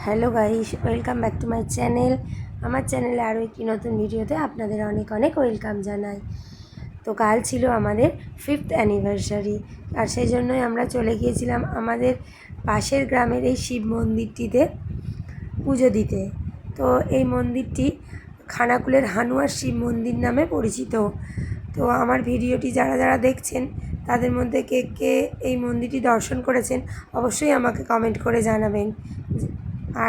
Hello guys, welcome back to my channel. আমার চ্যানেলে আরও একটি নতুন ভিডিওতে আপনাদের অনেক অনেক ওয়েলকাম জানাই। তো কাল ছিল আমাদের 5th অ্যানিভার্সারি, আর সেই জন্যই আমরা চলে গিয়েছিলাম আমাদের পাশের গ্রামের এই শিব মন্দিরটিতে পুজো দিতে। তো এই মন্দিরটি খানাকুলের হানুয়ার শিব মন্দির নামে পরিচিত। তো আমার ভিডিওটি যারা যারা দেখছেন তাদের মধ্যে কে কে এই মন্দিরটি দর্শন করেছেন অবশ্যই আমাকে কমেন্ট করে জানাবেন।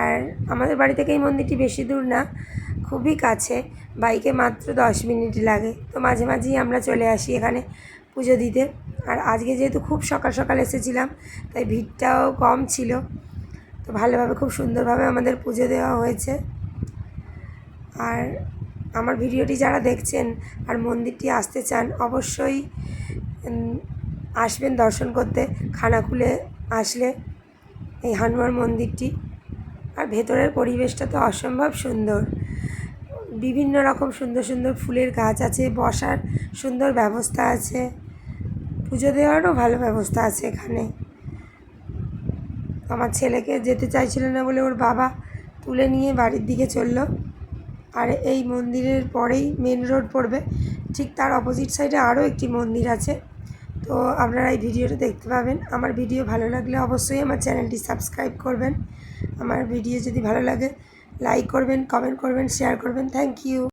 আর আমাদের বাড়ি থেকে এই মন্দিরটি বেশি দূর না, খুবই কাছে, বাইকে মাত্র 10 মিনিট লাগে। তো মাঝে মাঝেই আমরা চলে আসি এখানে পুজো দিতে। আর আজকে যেহেতু খুব সকাল সকাল এসেছিলাম তাই ভিড়টাও কম ছিল। তো ভালোভাবে খুব সুন্দরভাবে আমাদের পুজো দেওয়া হয়েছে। আর আমার ভিডিওটি যারা দেখছেন আর মন্দিরটি আসতে চান অবশ্যই আসবেন দর্শন করতে। খানাকুলে আসলে এই হানুয়ার মন্দিরটি, আর ভেতরের পরিবেশটা তো অসম্ভব সুন্দর। বিভিন্ন রকম সুন্দর সুন্দর ফুলের গাছ আছে, বসার সুন্দর ব্যবস্থা আছে, পুজো দেওয়ারও ভালো ব্যবস্থা আছে এখানে। আমার ছেলেকে যেতে চাইছিল না বলে ওর বাবা তুলে নিয়ে বাড়ির দিকে চললো। আর এই মন্দিরের পরেই মেন রোড পড়বে, ঠিক তার অপোজিট সাইডে আরও একটি মন্দির আছে। তো আপনারা এই ভিডিওটা দেখতে পাবেন। আমার ভিডিও ভালো লাগলে অবশ্যই আমার চ্যানেলটি সাবস্ক্রাইব করবেন। আমার ভিডিও যদি ভালো লাগে লাইক করবেন, কমেন্ট করবেন, শেয়ার করবেন। Thank you.